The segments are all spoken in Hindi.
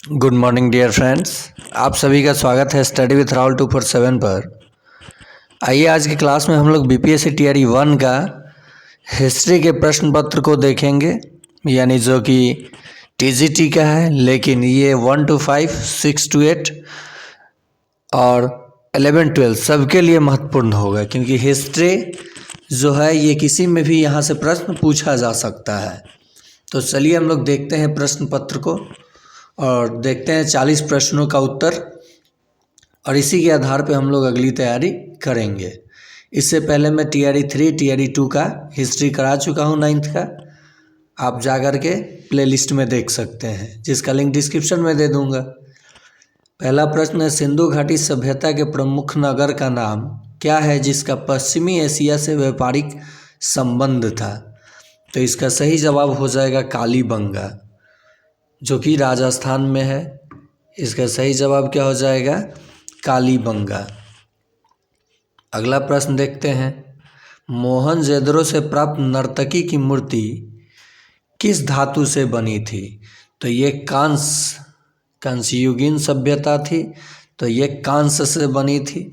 Good morning dear friends. आप सभी का स्वागत है स्टडी विथ राहुल 247 पर। आइए आज की क्लास में हम लोग बीपीएससी टीआरई 1 का हिस्ट्री के प्रश्न पत्र को देखेंगे, यानी जो कि टीजीटी का है, लेकिन ये 1 to 5, 6 to 8 और 11 12 सबके लिए महत्वपूर्ण होगा, क्योंकि हिस्ट्री जो है ये किसी में भी यहाँ से प्रश्न पूछा जा सकता है। तो चलिए हम लोग देखते हैं प्रश्न पत्र को और देखते हैं 40 प्रश्नों का उत्तर, और इसी के आधार पे हम लोग अगली तैयारी करेंगे। इससे पहले मैं टीआरई 3 टीआरई 2 का हिस्ट्री करा चुका हूँ 9th का। आप जा कर के प्लेलिस्ट में देख सकते हैं, जिसका लिंक डिस्क्रिप्शन में दे दूँगा। पहला प्रश्न है, सिंधु घाटी सभ्यता के प्रमुख नगर का नाम क्या है जिसका पश्चिमी एशिया से व्यापारिक संबंध था? तो इसका सही जवाब हो जाएगा कालीबंगा, जो कि राजस्थान में है। इसका सही जवाब क्या हो जाएगा? कालीबंगा। अगला प्रश्न देखते हैं, मोहनजोदड़ो से प्राप्त नर्तकी की मूर्ति किस धातु से बनी थी? तो ये कांस्ययुगीन सभ्यता थी, तो ये कांस्य से बनी थी।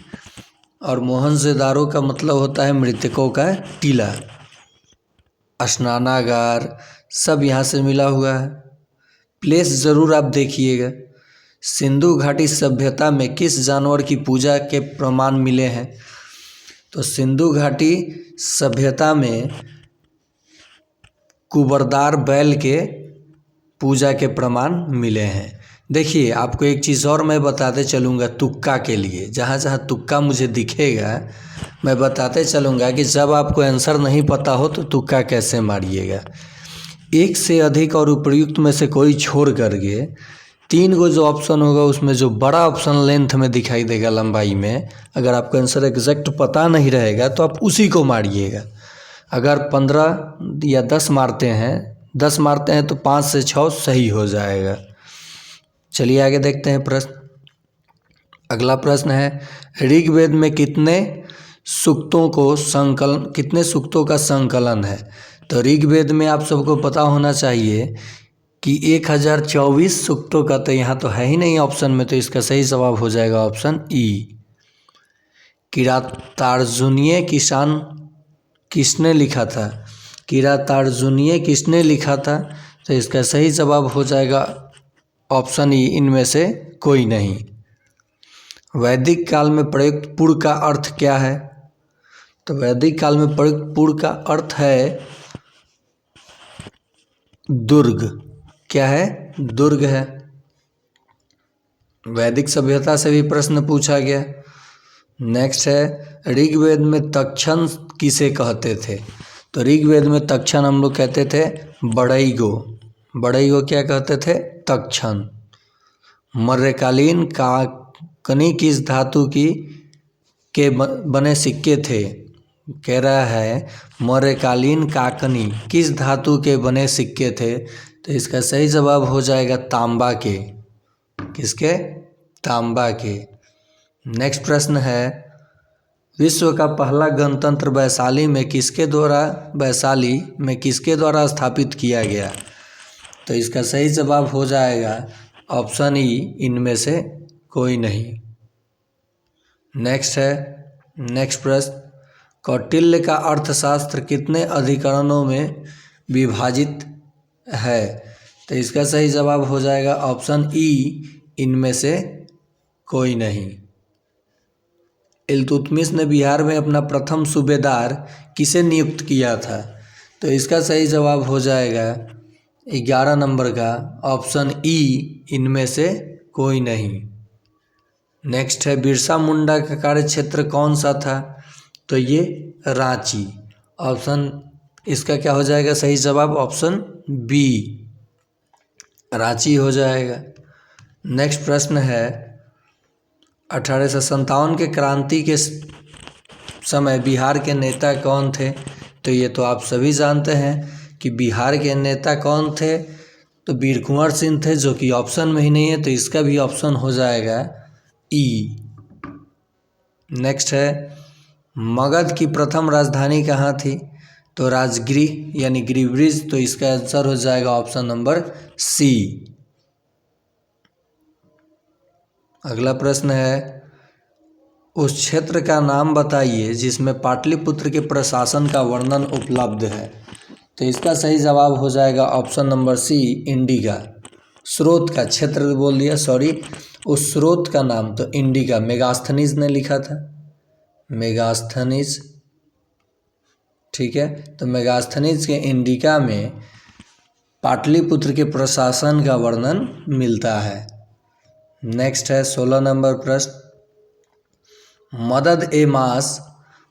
और मोहनजोदड़ो का मतलब होता है मृतकों का टीला। स्नानागार सब यहाँ से मिला हुआ है। प्लेस ज़रूर आप देखिएगा। सिंधु घाटी सभ्यता में किस जानवर की पूजा के प्रमाण मिले हैं? तो सिंधु घाटी सभ्यता में कुबरदार बैल के पूजा के प्रमाण मिले हैं। देखिए, आपको एक चीज़ और मैं बताते चलूँगा तुक्का के लिए। जहाँ जहाँ तुक्का मुझे दिखेगा मैं बताते चलूँगा कि जब आपको आंसर नहीं पता हो तो तुक्का कैसे मारिएगा। एक से अधिक और उपयुक्त में से कोई छोड़ करके 3 गो जो ऑप्शन होगा उसमें जो बड़ा ऑप्शन लेंथ में दिखाई देगा, लंबाई में, अगर आपको आंसर एग्जैक्ट पता नहीं रहेगा तो आप उसी को मारिएगा। अगर 15 या 10 मारते हैं तो 5 से 6 सही हो जाएगा। चलिए आगे देखते हैं प्रश्न। अगला प्रश्न है, ऋग्वेद में कितने सूक्तों का संकलन है? तो ऋग्वेद में आप सबको पता होना चाहिए कि 1024 सूक्तों का तो यहाँ तो है ही नहीं ऑप्शन में, तो इसका सही जवाब हो जाएगा ऑप्शन ई। किरातार्जुनीय किसने लिखा था? किरातार्जुनीय किसने लिखा था? तो इसका सही जवाब हो जाएगा ऑप्शन ई, इनमें से कोई नहीं। वैदिक काल में प्रयुक्त पुर का अर्थ क्या है? तो वैदिक काल में प्रयुक्त पुर का अर्थ है दुर्ग। क्या है? दुर्ग है। वैदिक सभ्यता से भी प्रश्न पूछा गया। नेक्स्ट है, ऋग्वेद में तक्षण किसे कहते थे? तो ऋग्वेद में तक्षण हम लोग कहते थे बढ़ई गो क्या कहते थे? तक्षण। मर्यकालीन काकनी किस धातु के बने सिक्के थे? कह रहा है मर्यकालीन काकनी किस धातु के बने सिक्के थे? तो इसका सही जवाब हो जाएगा तांबा के। किसके? तांबा के। नेक्स्ट प्रश्न है, विश्व का पहला गणतंत्र वैशाली में किसके द्वारा स्थापित किया गया? तो इसका सही जवाब हो जाएगा ऑप्शन ई, इनमें से कोई नहीं। नेक्स्ट प्रश्न, कौटिल्य का अर्थशास्त्र कितने अधिकरणों में विभाजित है? तो इसका सही जवाब हो जाएगा ऑप्शन ई, इनमें से कोई नहीं। इल्तुतमिश ने बिहार में अपना प्रथम सूबेदार किसे नियुक्त किया था? तो इसका सही जवाब हो जाएगा 11 नंबर का ऑप्शन ई, इनमें से कोई नहीं। नेक्स्ट है, बिरसा मुंडा का कार्यक्षेत्र कौन सा था? तो ये रांची। ऑप्शन इसका क्या हो जाएगा सही जवाब? ऑप्शन बी, रांची हो जाएगा। नेक्स्ट प्रश्न है, 1857 के क्रांति के समय बिहार के नेता कौन थे? तो ये तो आप सभी जानते हैं कि बिहार के नेता कौन थे। तो वीर कुंवर सिंह थे, जो कि ऑप्शन में ही नहीं है, तो इसका भी ऑप्शन हो जाएगा ई। नेक्स्ट है, मगध की प्रथम राजधानी कहाँ थी? तो राजगृह यानी गिरिब्रिज। तो इसका आंसर हो जाएगा ऑप्शन नंबर सी। अगला प्रश्न है, उस क्षेत्र का नाम बताइए जिसमें पाटलिपुत्र के प्रशासन का वर्णन उपलब्ध है। तो इसका सही जवाब हो जाएगा ऑप्शन नंबर सी, इंडिका। स्रोत का क्षेत्र बोल दिया, सॉरी, उस स्रोत का नाम तो इंडिका, मेगास्थनीज ने लिखा था, मेगास्थनीज। ठीक है, तो मेगास्थनीज के इंडिका में पाटलिपुत्र के प्रशासन का वर्णन मिलता है। नेक्स्ट है 16 नंबर प्रश्न, मदद ए मास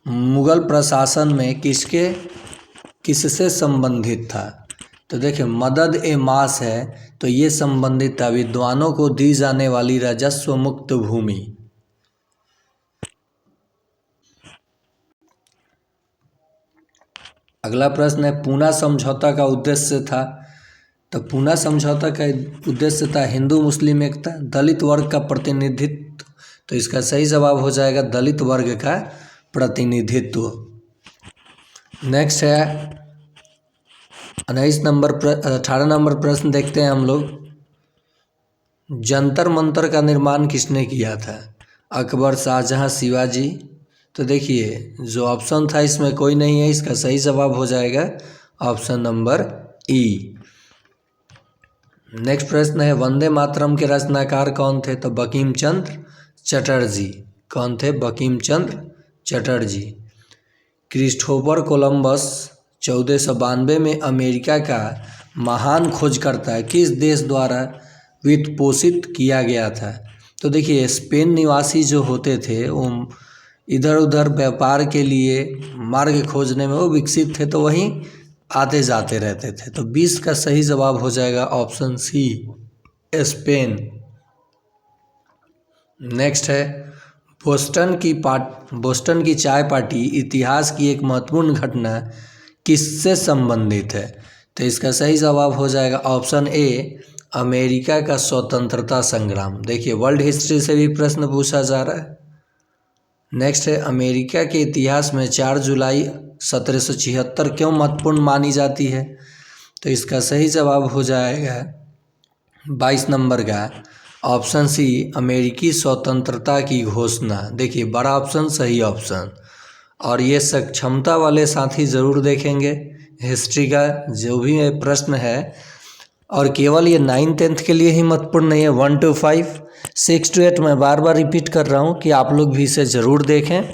मुगल प्रशासन में किससे संबंधित था। तो देखिए, मदद ए मास है तो ये संबंधित था विद्वानों को दी जाने वाली राजस्व मुक्त भूमि। अगला प्रश्न है, पूना समझौता का उद्देश्य था। तो पूना समझौता का उद्देश्य था हिंदू मुस्लिम एकता, दलित वर्ग का प्रतिनिधित्व। तो इसका सही जवाब हो जाएगा दलित वर्ग का प्रतिनिधित्व। नेक्स्ट है 18 नंबर प्रश्न देखते हैं हम लोग, जंतर मंतर का निर्माण किसने किया था। अकबर, शाहजहां, शिवाजी। तो देखिए, जो ऑप्शन था इसमें कोई नहीं है, इसका सही जवाब हो जाएगा ऑप्शन नंबर ई। नेक्स्ट प्रश्न है, वंदे मातरम के रचनाकार कौन थे। तो बंकिम चंद्र चटर्जी। कौन थे? बंकिम चंद्र चटर्जी। क्रिस्टोफर कोलंबस 1492 में अमेरिका का महान खोजकर्ता किस देश द्वारा वित्तपोषित किया गया था। तो देखिए, स्पेन निवासी जो होते थे वो इधर उधर व्यापार के लिए मार्ग खोजने में वो विकसित थे, तो वहीं आते जाते रहते थे। तो 20 का सही जवाब हो जाएगा ऑप्शन सी, स्पेन। नेक्स्ट है, बोस्टन की चाय पार्टी इतिहास की एक महत्वपूर्ण घटना किससे संबंधित है। तो इसका सही जवाब हो जाएगा ऑप्शन ए, अमेरिका का स्वतंत्रता संग्राम। देखिए, वर्ल्ड हिस्ट्री से भी प्रश्न पूछा जा रहा है। नेक्स्ट है, अमेरिका के इतिहास में 4 जुलाई 1776 क्यों महत्वपूर्ण मानी जाती है। तो इसका सही जवाब हो जाएगा 22 नंबर का ऑप्शन सी, अमेरिकी स्वतंत्रता की घोषणा। देखिए, बड़ा ऑप्शन सही ऑप्शन। और ये सक्षमता वाले साथी ज़रूर देखेंगे हिस्ट्री का जो भी प्रश्न है, और केवल ये 9th-10th के लिए ही महत्वपूर्ण नहीं है, 1 to 5, 6 to 8 मैं बार बार रिपीट कर रहा हूँ कि आप लोग भी इसे ज़रूर देखें,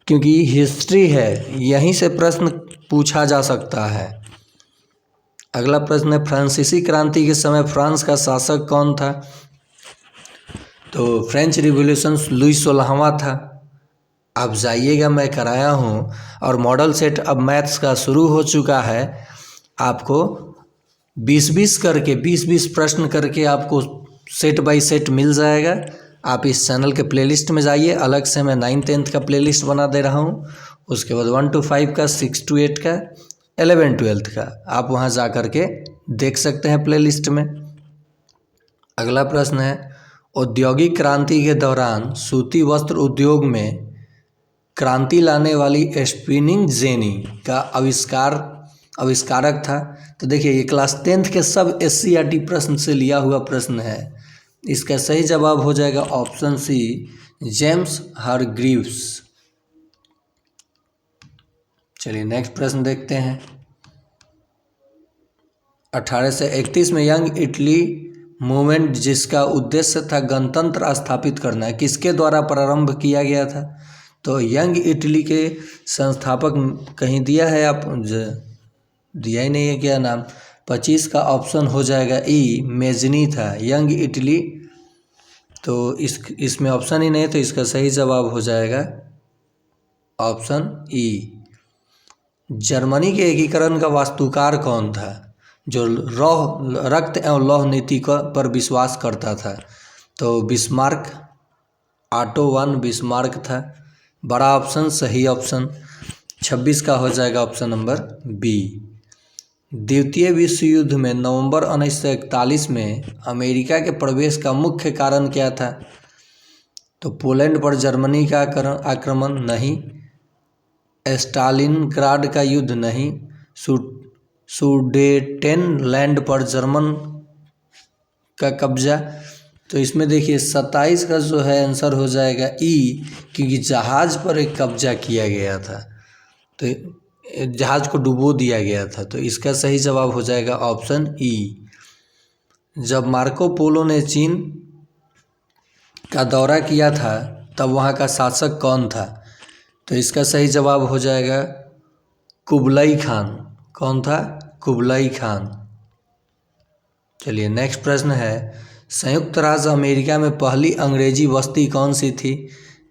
क्योंकि हिस्ट्री है, यहीं से प्रश्न पूछा जा सकता है। अगला प्रश्न है, फ्रांसीसी क्रांति के समय फ्रांस का शासक कौन था। तो फ्रेंच रिवॉल्यूशन लुई 16वां था। आप जाइएगा, मैं कराया हूँ, और मॉडल सेट अब मैथ्स का शुरू हो चुका है। आपको 20-20 करके 20-20 प्रश्न करके आपको सेट बाय सेट मिल जाएगा। आप इस चैनल के प्लेलिस्ट में जाइए, अलग से मैं 9th-10th का प्लेलिस्ट बना दे रहा हूँ, उसके बाद 1 to 5 का, 6 to 8 का, 11-12 का आप वहाँ जा कर के देख सकते हैं प्लेलिस्ट में। अगला प्रश्न है, औद्योगिक क्रांति के दौरान सूती वस्त्र उद्योग में क्रांति लाने वाली स्पिनिंग जेनी का आविष्कारक था। तो देखिए, ये क्लास 10th के सब SCERT प्रश्न से लिया हुआ प्रश्न है। इसका सही जवाब हो जाएगा ऑप्शन सी, जेम्स हारग्रीव्स। चलिए नेक्स्ट प्रश्न देखते हैं। 1831 में यंग इटली मूवमेंट, जिसका उद्देश्य था गणतंत्र स्थापित करना, किसके द्वारा प्रारंभ किया गया था। तो यंग इटली के संस्थापक कहीं दिया है, आप दिया ही नहीं है क्या नाम। 25 का ऑप्शन हो जाएगा ई, मेजनी था यंग इटली। तो इसमें ऑप्शन ही नहीं, तो इसका सही जवाब हो जाएगा ऑप्शन ई। जर्मनी के एकीकरण का वास्तुकार कौन था, जो रक्त एवं लौह नीति पर विश्वास करता था। तो बिस्मार्क, ऑटो वन बिस्मार्क था। बड़ा ऑप्शन सही ऑप्शन। 26 का हो जाएगा ऑप्शन नंबर बी। द्वितीय विश्व युद्ध में नवंबर 1941 में अमेरिका के प्रवेश का मुख्य कारण क्या था। तो पोलैंड पर जर्मनी का आक्रमण नहीं, स्टालिनग्राड का युद्ध नहीं, सुडेटेनलैंड पर जर्मन का कब्जा, तो इसमें देखिए 27 का जो है आंसर हो जाएगा ई, क्योंकि जहाज़ पर एक कब्जा किया गया था, तो जहाज़ को डुबो दिया गया था। तो इसका सही जवाब हो जाएगा ऑप्शन ई। जब मार्को पोलो ने चीन का दौरा किया था तब वहाँ का शासक कौन था? तो इसका सही जवाब हो जाएगा कुबलाई खान। कौन था? Kublai Khan. चलिए नेक्स्ट प्रश्न है, संयुक्त राज्य अमेरिका में पहली अंग्रेजी बस्ती कौन सी थी?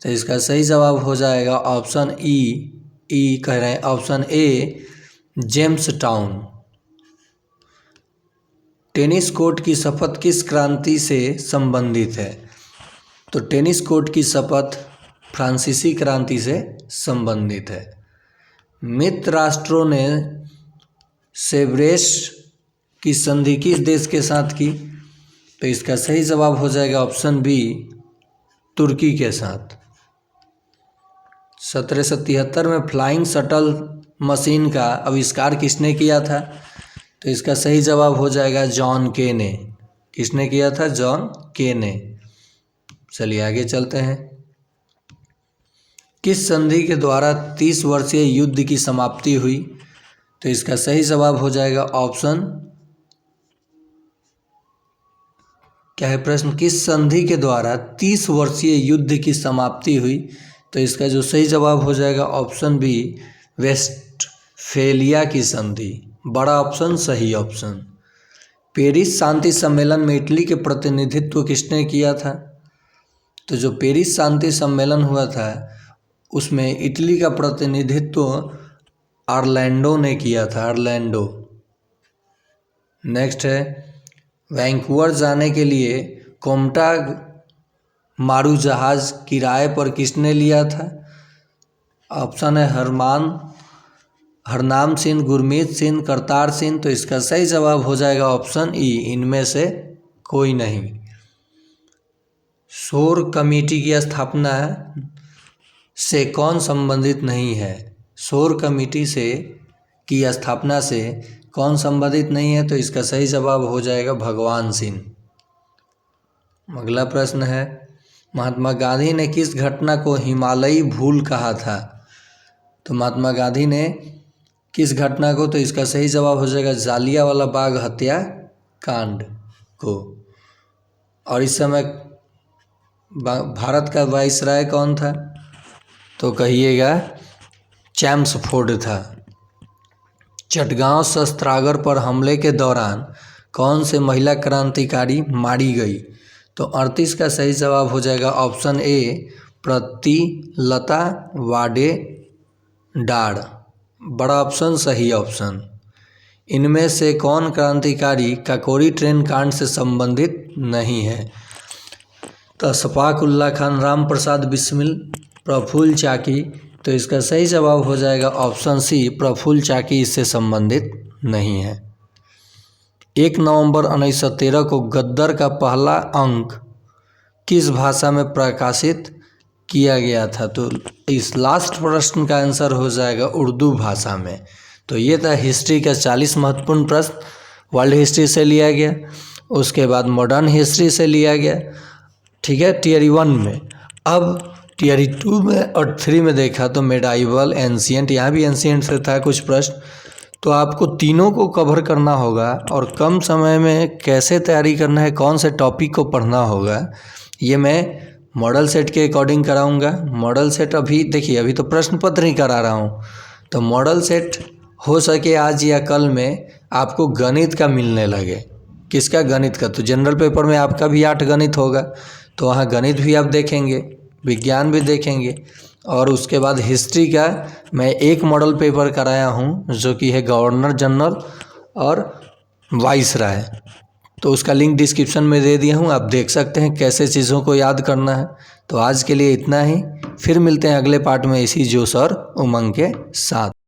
तो इसका सही जवाब हो जाएगा ऑप्शन ई कह रहे हैं, option A James town. Tennis court की शपथ किस क्रांति से संबंधित है? तो टेनिस कोर्ट की शपथ फ्रांसीसी क्रांति से संबंधित है। मित्र राष्ट्रों ने सेब्रेस्ट की संधि किस देश के साथ की? तो इसका सही जवाब हो जाएगा ऑप्शन बी तुर्की के साथ। 1773 में फ्लाइंग शटल मशीन का आविष्कार किसने किया था? तो इसका सही जवाब हो जाएगा जॉन के ने। किसने किया था? जॉन के ने। चलिए आगे चलते हैं। किस संधि के द्वारा 30 वर्षीय युद्ध की समाप्ति हुई? तो इसका सही जवाब हो जाएगा ऑप्शन, क्या है प्रश्न? किस संधि के द्वारा 30 वर्षीय युद्ध की समाप्ति हुई? तो इसका जो सही जवाब हो जाएगा ऑप्शन बी वेस्टफेलिया की संधि। बड़ा ऑप्शन सही ऑप्शन। पेरिस शांति सम्मेलन में इटली के प्रतिनिधित्व किसने किया था? तो जो पेरिस शांति सम्मेलन हुआ था उसमें इटली का प्रतिनिधित्व ऑरलैंडो ने किया था, ऑरलैंडो। नेक्स्ट है, वैंकूवर जाने के लिए कोमटा मारू जहाज़ किराए पर किसने लिया था? ऑप्शन है हरनाम सिंह, गुरमीत सिंह, करतार सिंह। तो इसका सही जवाब हो जाएगा ऑप्शन ई, इनमें से कोई नहीं। शोर कमेटी की स्थापना से कौन संबंधित नहीं है? शोर कमेटी से की स्थापना से कौन संबंधित नहीं है? तो इसका सही जवाब हो जाएगा भगवान सिंह। अगला प्रश्न है, महात्मा गांधी ने किस घटना को हिमालयी भूल कहा था? तो महात्मा गांधी ने किस घटना को? तो इसका सही जवाब हो जाएगा जालियांवाला बाग हत्या कांड को। और इस समय भारत का वाइसराय कौन था? तो कहिएगा चैम्सफोर्ड था। चटगांव शस्त्रागार पर हमले के दौरान कौन से महिला क्रांतिकारी मारी गई? तो 38 का सही जवाब हो जाएगा ऑप्शन ए प्रतिलता वाडेडार। बड़ा ऑप्शन सही ऑप्शन। इनमें से कौन क्रांतिकारी काकोरी ट्रेन कांड से संबंधित नहीं है? तो शफाक उल्लाह खान, राम प्रसाद बिस्मिल, प्रफुल्ल चाकी। तो इसका सही जवाब हो जाएगा ऑप्शन सी प्रफुल्ल चाकी इससे संबंधित नहीं है। 1 नवंबर 1913 को गद्दर का पहला अंक किस भाषा में प्रकाशित किया गया था? तो इस लास्ट प्रश्न का आंसर हो जाएगा उर्दू भाषा में। तो ये था हिस्ट्री का 40 महत्वपूर्ण प्रश्न। वर्ल्ड हिस्ट्री से लिया गया, उसके बाद मॉडर्न हिस्ट्री से लिया गया, ठीक है, टियर 1 में। अब टियर 2 में और 3 में देखा तो मेडाइवल, एंशिएंट, यहाँ भी एंशिएंट से था कुछ प्रश्न। तो आपको तीनों को कवर करना होगा और कम समय में कैसे तैयारी करना है, कौन से टॉपिक को पढ़ना होगा, ये मैं मॉडल सेट के अकॉर्डिंग कराऊंगा। मॉडल सेट अभी देखिए, अभी तो प्रश्न पत्र ही करा रहा हूँ। तो मॉडल सेट हो सके आज या कल में आपको गणित का मिलने लगे। किसका? गणित का। तो जनरल पेपर में आपका भी 8 गणित होगा, तो वहाँ गणित भी आप देखेंगे, विज्ञान भी देखेंगे। और उसके बाद हिस्ट्री का मैं एक मॉडल पेपर कराया हूँ जो कि है गवर्नर जनरल और वाइसराय। तो उसका लिंक डिस्क्रिप्शन में दे दिया हूँ, आप देख सकते हैं कैसे चीज़ों को याद करना है। तो आज के लिए इतना ही, फिर मिलते हैं अगले पार्ट में इसी जोश और उमंग के साथ।